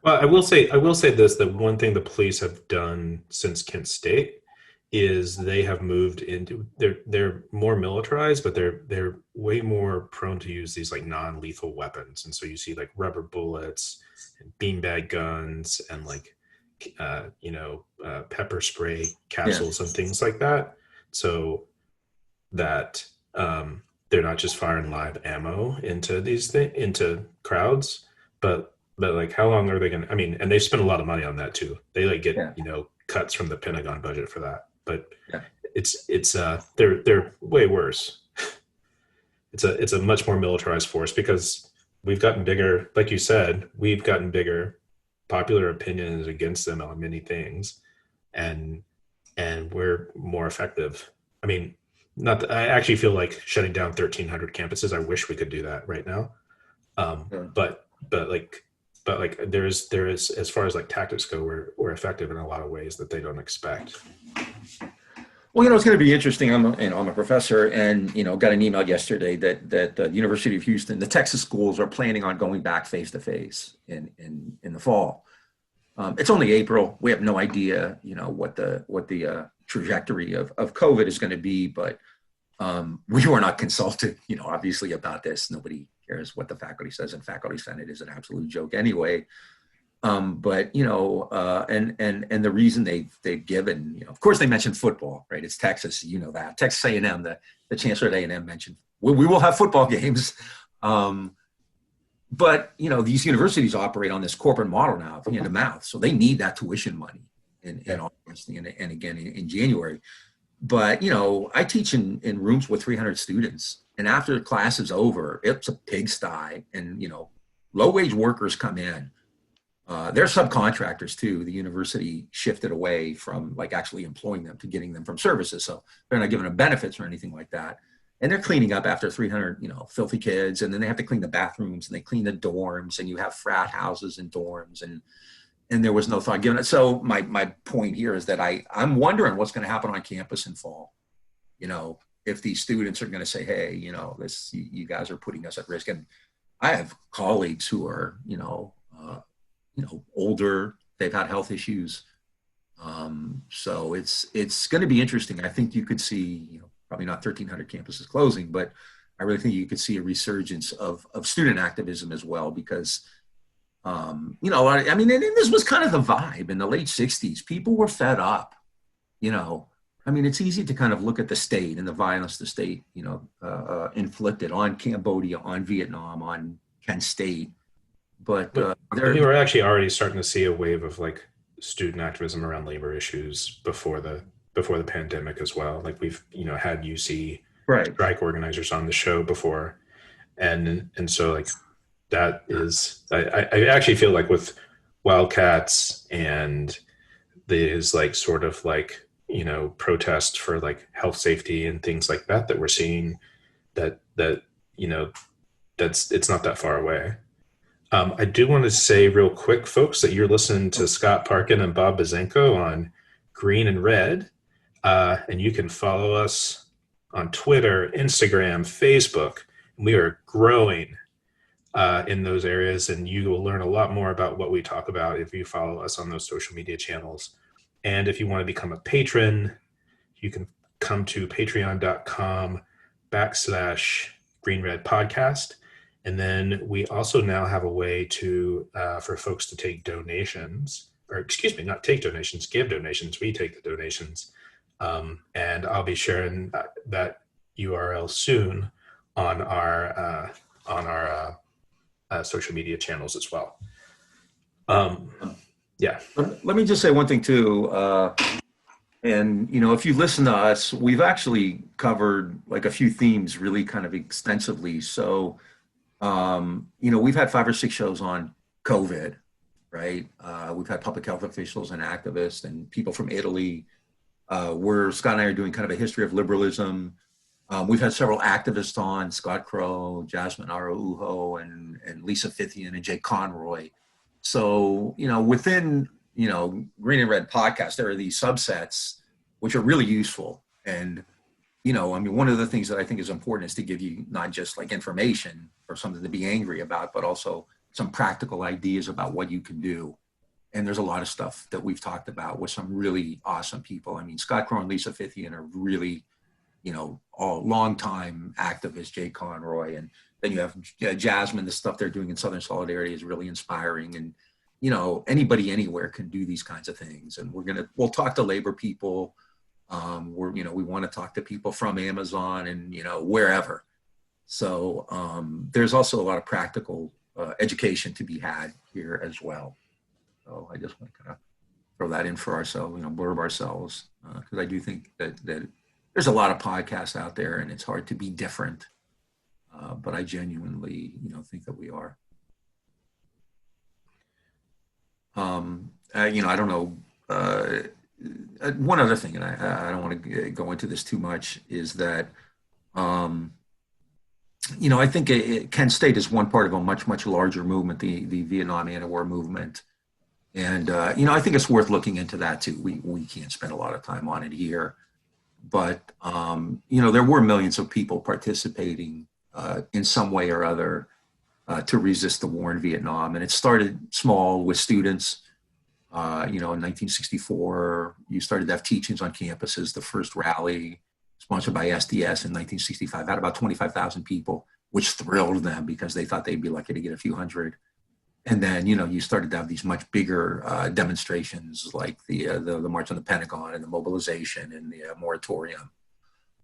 Well, I will say this, that one thing the police have done since Kent State is they have moved into, they're more militarized, but they're way more prone to use these like non-lethal weapons. And so you see like rubber bullets and beanbag guns and like, pepper spray capsules and things like that. So that they're not just firing live ammo into into crowds, but like, how long are they going to, and they spend a lot of money on that too. They like get, cuts from the Pentagon budget for that, but they're way worse. It's a much more militarized force because we've gotten bigger. Like you said, we've gotten bigger. Popular opinion is against them on many things, and we're more effective. I actually feel like shutting down 1,300 campuses. I wish we could do that right now. But there is, as far as like tactics go, we're effective in a lot of ways that they don't expect. Well, it's going to be interesting. I'm a professor, and got an email yesterday that the University of Houston, the Texas schools, are planning on going back face to face in the fall. It's only April. We have no idea, what the trajectory of COVID is going to be, but we were not consulted, obviously about this. Nobody cares what the faculty says, and Faculty Senate is an absolute joke anyway. But and the reason they've given, of course they mentioned football, right? It's Texas, that Texas A&M, the chancellor at A&M mentioned we will have football games, but these universities operate on this corporate model now, hand to mouth, so they need that tuition money in August and again in January. But I teach in rooms with 300 students, and after the class is over, it's a pigsty, and low wage workers come in. They're subcontractors too. The university shifted away from like actually employing them to getting them from services. So they're not giving them benefits or anything like that. And they're cleaning up after 300, filthy kids. And then they have to clean the bathrooms, and they clean the dorms, and you have frat houses and dorms, and there was no thought given it. So my point here is that I'm wondering what's going to happen on campus in fall. If these students are going to say, hey, you guys are putting us at risk. And I have colleagues who are, older, they've had health issues. So it's going to be interesting. I think you could see, probably not 1,300 campuses closing, but I really think you could see a resurgence of student activism as well, because, and this was kind of the vibe in the late 60s. People were fed up, it's easy to kind of look at the state and the violence the state, inflicted on Cambodia, on Vietnam, on Kent State. But we were actually already starting to see a wave of like student activism around labor issues before the pandemic as well. Like we've had UC strike organizers on the show before, and so like that is I actually feel like with Wildcats and these like sort of like protests for like health, safety, and things like that we're seeing that it's not that far away. I do want to say real quick, folks, that you're listening to Scott Parkin and Bob Bazenko on Green and Red, and you can follow us on Twitter, Instagram, Facebook. We are growing in those areas, and you will learn a lot more about what we talk about if you follow us on those social media channels. And if you want to become a patron, you can come to patreon.com/Green Red Podcast. And then we also now have a way to for folks to take donations, or excuse me, not take donations, give donations. We take the donations. And I'll be sharing that URL soon on our social media channels as well. Yeah. Let me just say one thing too. And, if you listen to us, we've actually covered like a few themes really kind of extensively. So, we've had 5 or 6 shows on COVID, right? We've had public health officials and activists and people from Italy. Where Scott and I are doing kind of a history of liberalism. We've had several activists on, Scott Crow, Jasmine Araujo, and Lisa Fithian and Jay Conroy. So, within, Green and Red Podcast, there are these subsets which are really useful. And, one of the things that I think is important is to give you not just like information or something to be angry about, but also some practical ideas about what you can do. And there's a lot of stuff that we've talked about with some really awesome people. I mean, Scott Crow and Lisa Fithian are really, all longtime activists, Jay Conroy. And then you have Jasmine, the stuff they're doing in Southern Solidarity is really inspiring. And, anybody anywhere can do these kinds of things. And we'll talk to labor people. We want to talk to people from Amazon and, wherever. So there's also a lot of practical education to be had here as well. So I just want to kind of throw that in for ourselves, blurb ourselves, because I do think that there's a lot of podcasts out there and it's hard to be different. But I genuinely, think that we are. I don't know. One other thing, and I don't want to go into this too much, is that, I think Kent State is one part of a much, much larger movement, the Vietnam anti-war movement. And, I think it's worth looking into that too. We can't spend a lot of time on it here, but, there were millions of people participating in some way or other to resist the war in Vietnam. And it started small with students. In 1964, you started to have teachings on campuses. The first rally sponsored by SDS in 1965 had about 25,000 people, which thrilled them because they thought they'd be lucky to get a few hundred. And then, you started to have these much bigger demonstrations like the March on the Pentagon and the mobilization and the moratorium.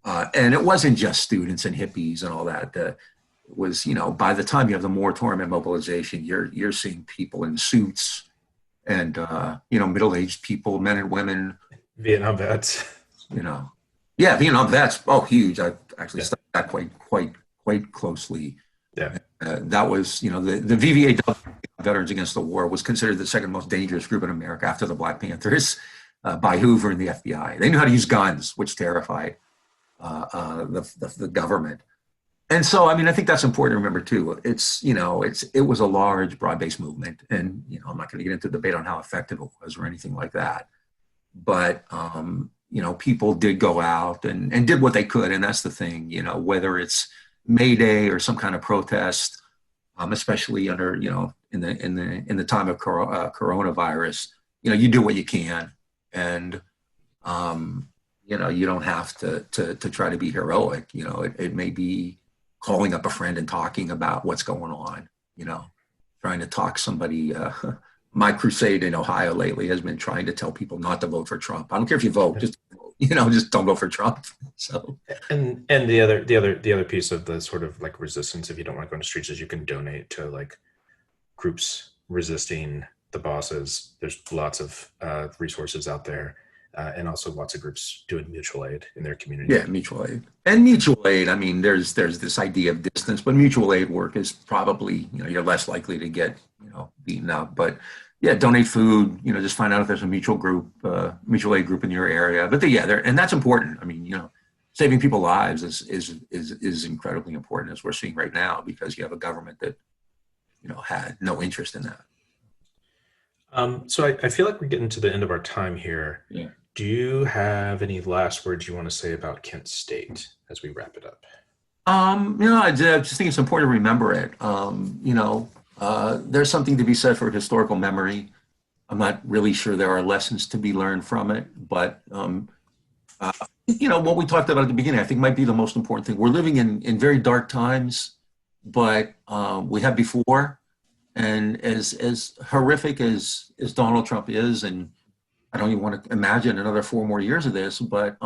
And it wasn't just students and hippies and all that. It was, by the time you have the moratorium and mobilization, you're seeing people in suits and, middle-aged people, men and women. Vietnam vets. Yeah, Vietnam vets. Oh, huge. I actually studied that quite closely. Yeah. That was, the VVA, Veterans Against the War, was considered the second most dangerous group in America after the Black Panthers by Hoover and the FBI. They knew how to use guns, which terrified the government. And so, I think that's important to remember too. It was a large, broad-based movement, and I'm not going to get into a debate on how effective it was or anything like that. But people did go out and did what they could, and that's the thing. Whether it's May Day or some kind of protest, especially under in the time of coronavirus, you do what you can, and you don't have to try to be heroic. It may be calling up a friend and talking about what's going on, trying to talk somebody. My crusade in Ohio lately has been trying to tell people not to vote for Trump. I don't care if you vote, just don't vote for Trump. So, and the other piece of the sort of like resistance, if you don't want to go on the streets, is you can donate to like groups resisting the bosses. There's lots of resources out there. And also lots of groups doing mutual aid in their community. Yeah, mutual aid. And mutual aid, there's this idea of distance, but mutual aid work is probably, you're less likely to get, beaten up. But yeah, donate food, just find out if there's a mutual aid group in your area. But and that's important. Saving people's lives is incredibly important, as we're seeing right now, because you have a government that, had no interest in that. So I feel like we're getting to the end of our time here. Yeah. do you have any last words you want to say about Kent State as we wrap it up? I just think it's important to remember it. There's something to be said for historical memory. I'm not really sure there are lessons to be learned from it, but what we talked about at the beginning, I think might be the most important thing. We're living in very dark times, but we have before, and as horrific as Donald Trump is, and I don't even want to imagine another 4 more years of this, but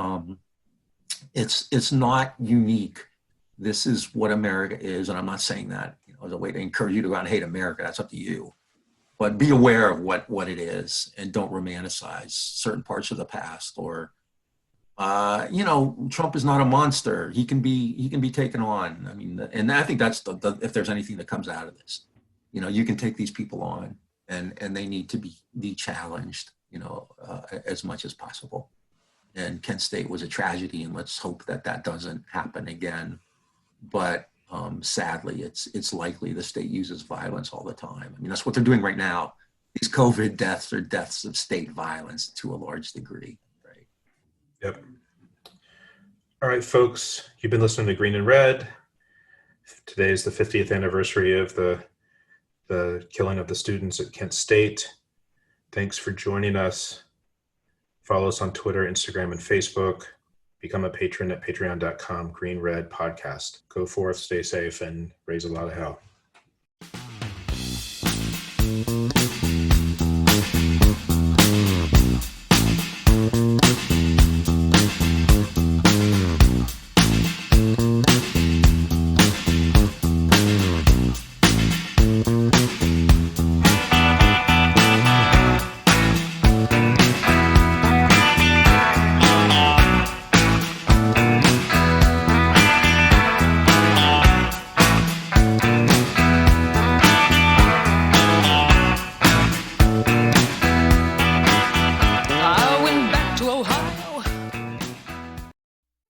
it's not unique. This is what America is, and I'm not saying that as a way to encourage you to go out and hate America. That's up to you. But be aware of what it is, and don't romanticize certain parts of the past. Or, Trump is not a monster. He can be taken on. I mean, and I think that's if there's anything that comes out of this, you can take these people on, and they need to be challenged, as much as possible. And Kent State was a tragedy, and let's hope that doesn't happen again. But sadly, it's likely the state uses violence all the time. I mean, that's what they're doing right now. These COVID deaths are deaths of state violence to a large degree, right? Yep. All right, folks, you've been listening to Green and Red. Today is the 50th anniversary of the killing of the students at Kent State. Thanks for joining us. Follow us on Twitter, Instagram, and Facebook. Become a patron at patreon.com, Green Red Podcast. Go forth, stay safe, and raise a lot of hell.